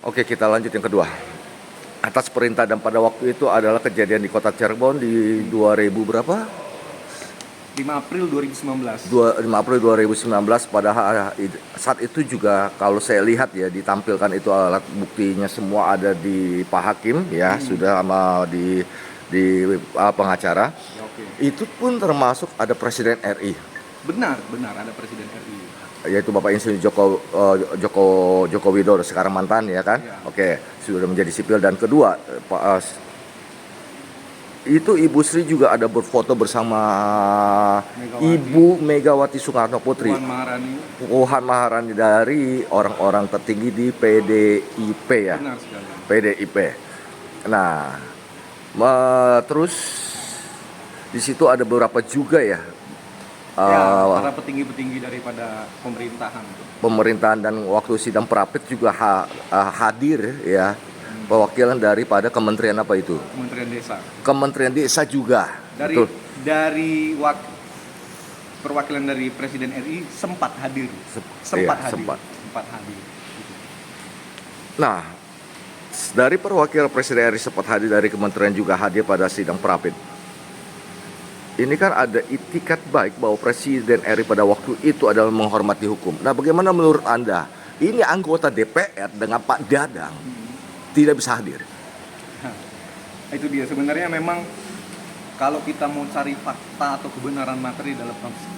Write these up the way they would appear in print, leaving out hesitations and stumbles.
Oke, kita lanjut yang kedua. Atas perintah dan pada waktu itu adalah kejadian di kota Cirebon di 2000 berapa? 5 April 2019. 5 April 2019, padahal saat itu juga kalau saya lihat ya ditampilkan itu alat buktinya semua ada di Pak Hakim ya, sudah sama di pengacara. Ya, oke. Itu pun termasuk ada Presiden RI, Benar ada Presiden RI. yaitu Bapak Insinyur Joko Widodo, sekarang mantan ya kan. Ya. Oke, sudah menjadi sipil. Dan kedua, itu Ibu Sri juga ada berfoto bersama Megawati. Ibu Megawati Soekarno Putri, Puan Maharani. dari orang-orang tertinggi di PDIP ya. Benar sekali. PDIP. Nah, terus di situ ada beberapa juga ya, Para petinggi-petinggi daripada pemerintahan, dan waktu sidang Prapit juga hadir ya, perwakilan daripada kementerian apa itu? Kementerian Desa. Kementerian Desa juga. Dari Betul. perwakilan dari Presiden RI sempat hadir. Sempat. Sempat hadir. Nah, dari perwakilan Presiden RI sempat hadir, dari kementerian juga hadir pada sidang Prapit. Ini kan ada itikat baik bahwa Presiden RI pada waktu itu adalah menghormati hukum. Nah, bagaimana menurut Anda? Ini anggota DPR dengan Pak Dadang tidak bisa hadir. Itu dia, sebenarnya memang kalau kita mau cari fakta atau kebenaran materi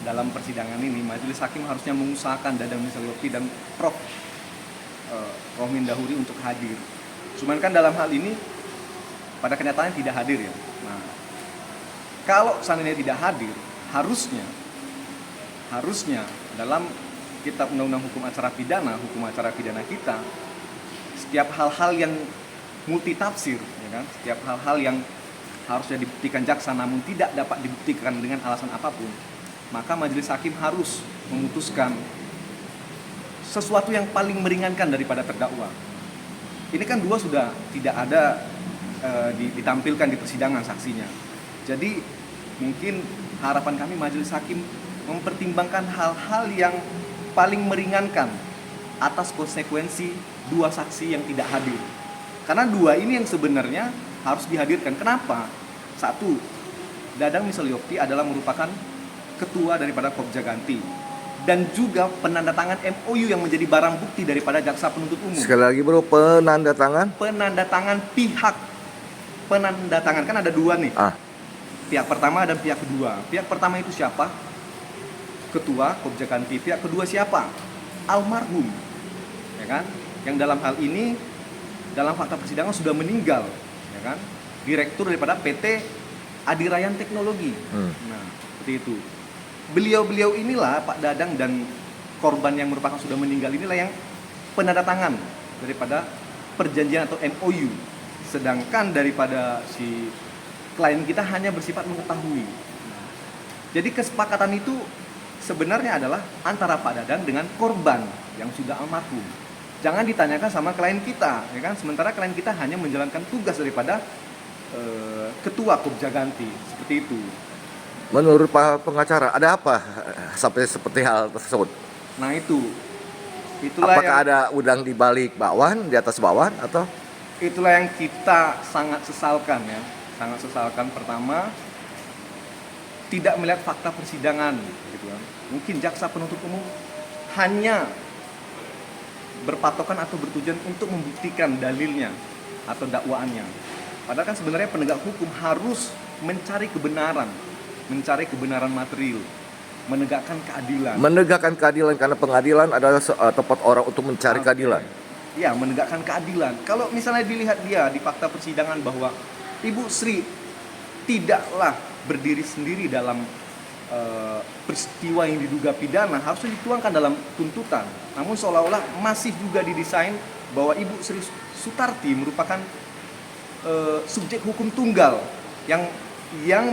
dalam persidangan ini, Majelis Hakim harusnya mengusahakan Dadang Miswati dan Prof. Rohmin Dahuri untuk hadir. Cuman kan dalam hal ini pada kenyataannya tidak hadir ya. Nah, kalau seandainya tidak hadir, harusnya dalam Kitab Undang-Undang Hukum Acara Pidana kita, setiap hal-hal yang multitafsir, ya kan? Setiap hal-hal yang harusnya dibuktikan jaksa namun tidak dapat dibuktikan dengan alasan apapun, maka Majelis Hakim harus memutuskan sesuatu yang paling meringankan daripada terdakwa. Ini kan dua sudah tidak ada ditampilkan di persidangan saksinya. Jadi mungkin harapan kami Majelis Hakim mempertimbangkan hal-hal yang paling meringankan atas konsekuensi dua saksi yang tidak hadir. Karena dua ini yang sebenarnya harus dihadirkan. Kenapa? Satu, Dadang Miswati adalah merupakan ketua daripada Kopjaganti dan juga penandatangan MOU yang menjadi barang bukti daripada jaksa penuntut umum. Sekali lagi bro, penandatangan Pihak penandatangan kan ada dua nih. Pihak pertama dan pihak kedua. Pihak pertama itu siapa? Ketua Kopjaganti. Pihak kedua siapa? Almarhum, ya kan? Yang dalam hal ini dalam fakta persidangan sudah meninggal, ya kan? Direktur daripada PT Adirayan Teknologi. Nah, seperti itu. Beliau inilah Pak Dadang dan korban yang merupakan sudah meninggal inilah yang penandatangan daripada perjanjian atau MOU. Sedangkan daripada si klien kita hanya bersifat mengetahui. Jadi kesepakatan itu sebenarnya adalah antara Pak Dadang dengan korban yang sudah almarhum. Jangan ditanyakan sama klien kita, ya kan? Sementara klien kita hanya menjalankan tugas daripada ketua Kopjaganti, seperti itu. menurut Pak pengacara ada apa sampai seperti hal tersebut? Nah itulah Apakah ada udang di balik bakwan, di atas bakwan, atau? Itulah yang kita sangat sesalkan ya. Sangat sesalkan. Pertama, tidak melihat fakta persidangan gitu kan. Mungkin jaksa penuntut umum hanya berpatokan atau bertujuan untuk membuktikan dalilnya atau dakwaannya. Padahal kan sebenarnya penegak hukum harus mencari kebenaran material, menegakkan keadilan karena pengadilan adalah tempat orang untuk mencari keadilan. Ya, menegakkan keadilan. Kalau misalnya dilihat dia di fakta persidangan bahwa Ibu Sri tidaklah berdiri sendiri dalam peristiwa yang diduga pidana, harusnya dituangkan dalam tuntutan. Namun seolah-olah masih juga didesain bahwa Ibu Sri Sutarti merupakan subjek hukum tunggal yang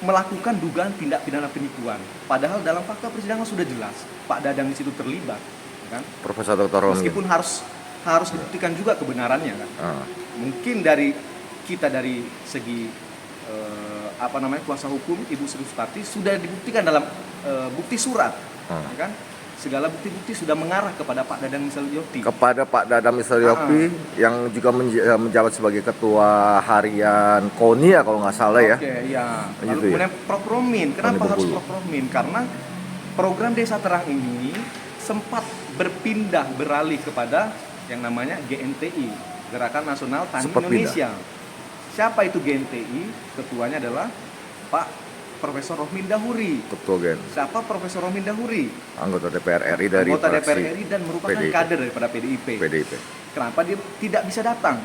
melakukan dugaan tindak pidana penipuan. Padahal dalam fakta persidangan sudah jelas Pak Dadang di situ terlibat, kan? Profesor Dr. Romi. Meskipun harus dibuktikan juga kebenarannya, kan? Mungkin dari segi kuasa hukum Ibu Sri Sutarti sudah dibuktikan dalam bukti surat, kan? segala bukti-bukti sudah mengarah kepada Pak Dadang Miswakyopi. Kepada Pak Dadang Miswakyopi yang juga menjabat sebagai ketua harian KONI ya kalau nggak salah ya. Oke, iya. Lalu Gitu kemudian Prof Romin. Kenapa Romin harus Bengkulu. Prof Romin? Karena program Desa Terang ini sempat berpindah beralih kepada yang namanya GNTI, Gerakan Nasional Tani Sempat Indonesia. Siapa itu GNTI? Ketuanya adalah Pak Profesor Rohmin Dahuri. Ketua Gen, Siapa Profesor Rohmin Dahuri? anggota DPR RI dari Anggota fraksi DPR RI dan merupakan PDIP. kader daripada PDIP. Kenapa dia tidak bisa datang?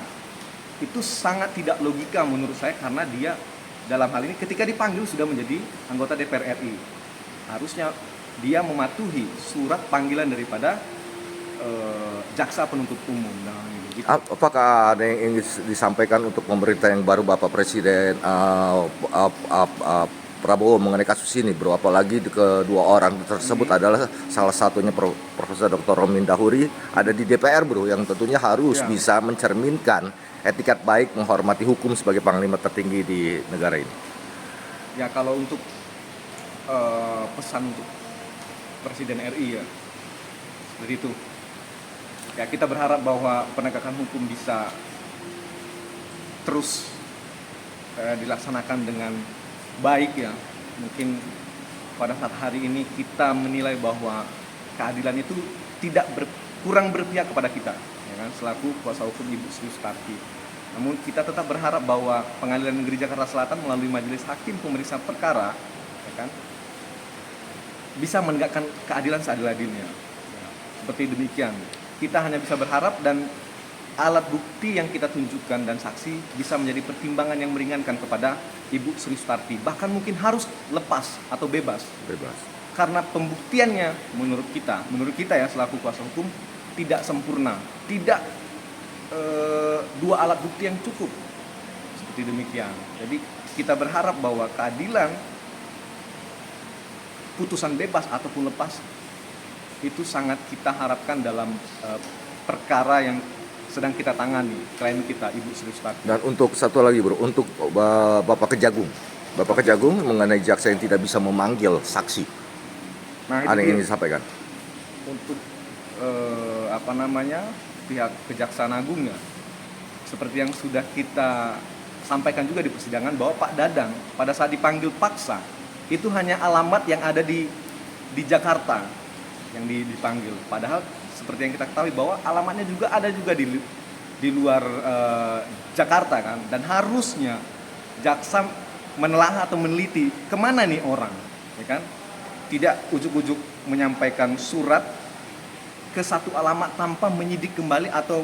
Itu sangat tidak logika menurut saya, karena dia dalam hal ini ketika dipanggil sudah menjadi anggota DPR RI. Harusnya dia mematuhi surat panggilan daripada jaksa penuntut umum. Nah, gitu. Apakah ada yang ingin disampaikan untuk pemerintah yang baru, Bapak Presiden Prabowo, mengenai kasus ini, bro? Apalagi kedua orang tersebut adalah salah satunya Profesor Dr. Romin Dahuri ada di DPR, bro, yang tentunya harus bisa mencerminkan etikat baik, menghormati hukum sebagai panglima tertinggi di negara ini. Ya, kalau untuk pesan untuk Presiden RI ya seperti itu. Ya, kita berharap bahwa penegakan hukum bisa terus dilaksanakan dengan baik ya. Mungkin pada saat hari ini kita menilai bahwa keadilan itu kurang berpihak kepada kita, ya kan, selaku kuasa hukum Ibu Sri Sutarti. Namun kita tetap berharap bahwa Pengadilan Negeri Jakarta Selatan melalui Majelis Hakim Pemeriksa Perkara, ya kan, bisa menegakkan keadilan seadil-adilnya. Ya, seperti demikian. Kita hanya bisa berharap, dan alat bukti yang kita tunjukkan dan saksi bisa menjadi pertimbangan yang meringankan kepada Ibu Sri Sutarti. Bahkan mungkin harus lepas atau bebas. Karena pembuktiannya menurut kita ya selaku kuasa hukum tidak sempurna, tidak dua alat bukti yang cukup. Seperti demikian. Jadi kita berharap bahwa keadilan, putusan bebas ataupun lepas, itu sangat kita harapkan dalam perkara yang sedang kita tangani, klien kita Ibu Sri Sutarti. Dan untuk satu lagi, bro, untuk Bapak Kejagung mengenai jaksa yang tidak bisa memanggil saksi, ada yang ingin disampaikan? Untuk pihak Kejaksaan Agung ya, seperti yang sudah kita sampaikan juga di persidangan, bahwa Pak Dadang pada saat dipanggil paksa itu hanya alamat yang ada di Jakarta yang dipanggil. Padahal seperti yang kita ketahui bahwa alamatnya juga ada juga di luar Jakarta kan, dan harusnya jaksa menelaah atau meneliti kemana nih orang, ya kan, tidak ujuk-ujuk menyampaikan surat ke satu alamat tanpa menyidik kembali atau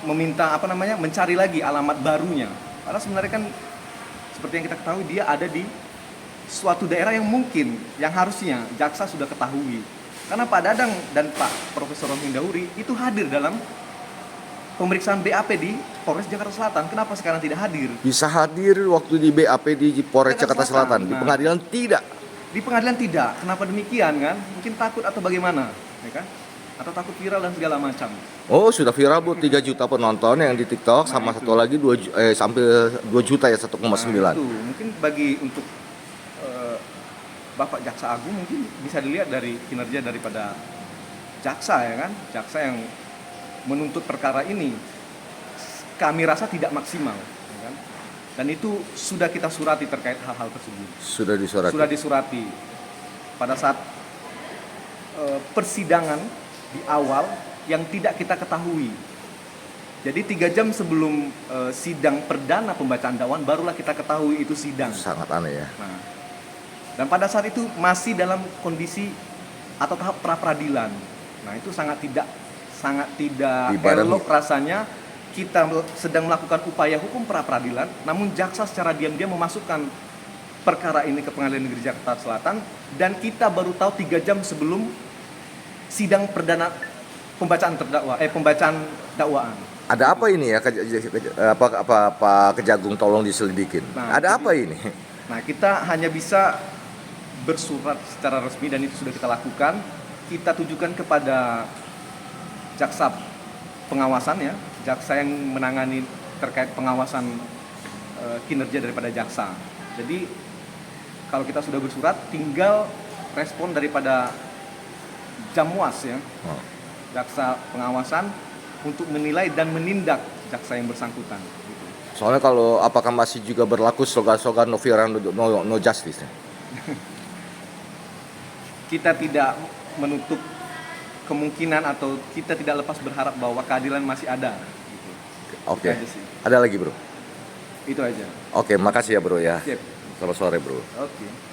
meminta mencari lagi alamat barunya. Karena sebenarnya kan seperti yang kita ketahui dia ada di suatu daerah yang mungkin yang harusnya jaksa sudah ketahui. Karena Pak Dadang dan Pak Profesor Rohmin Dahuri itu hadir dalam pemeriksaan BAP di Polres Jakarta Selatan. Kenapa sekarang tidak hadir? Bisa hadir waktu di BAP di Polres Jakarta Selatan. Di pengadilan tidak. Di pengadilan tidak. Kenapa demikian kan? Mungkin takut atau bagaimana, ya kan? Atau takut viral dan segala macam. Oh, sudah viral, Bu, 3 juta penonton yang di TikTok, sama itu. satu lagi sampai 2 juta ya, 1,9. Itu mungkin bagi untuk Bapak Jaksa Agung mungkin bisa dilihat dari kinerja daripada jaksa, ya kan, jaksa yang menuntut perkara ini kami rasa tidak maksimal, ya kan? Dan itu sudah kita surati terkait hal-hal tersebut. Sudah disurati. Pada saat persidangan di awal yang tidak kita ketahui. Jadi 3 jam sebelum sidang perdana pembacaan dakwaan barulah kita ketahui itu sidang. Sangat aneh ya. Nah, dan pada saat itu masih dalam kondisi atau tahap pra-peradilan. Nah, itu sangat tidak elok rasanya kita sedang melakukan upaya hukum pra-peradilan, namun jaksa secara diam-diam memasukkan perkara ini ke Pengadilan Negeri Jakarta Selatan, dan kita baru tahu 3 jam sebelum sidang perdana pembacaan dakwaan. Ada apa ini ya, Pak Kejagung, tolong diselidikin. Nah, ada apa ini? Nah, kita hanya bisa bersurat secara resmi, dan itu sudah kita lakukan. Kita tujukan kepada jaksa pengawasan ya, jaksa yang menangani terkait pengawasan kinerja daripada jaksa. Jadi kalau kita sudah bersurat, tinggal respon daripada Jamwas ya, Oh. jaksa pengawasan untuk menilai dan menindak jaksa yang bersangkutan. Gitu. Soalnya kalau apakah masih juga berlaku slogan-slogan no fear and no justice? Kita tidak menutup kemungkinan atau kita tidak lepas berharap bahwa keadilan masih ada. Gitu. Oke. Itu aja sih. Ada lagi bro? Itu aja. Oke, makasih ya bro ya. Sip. Selamat sore bro. Oke.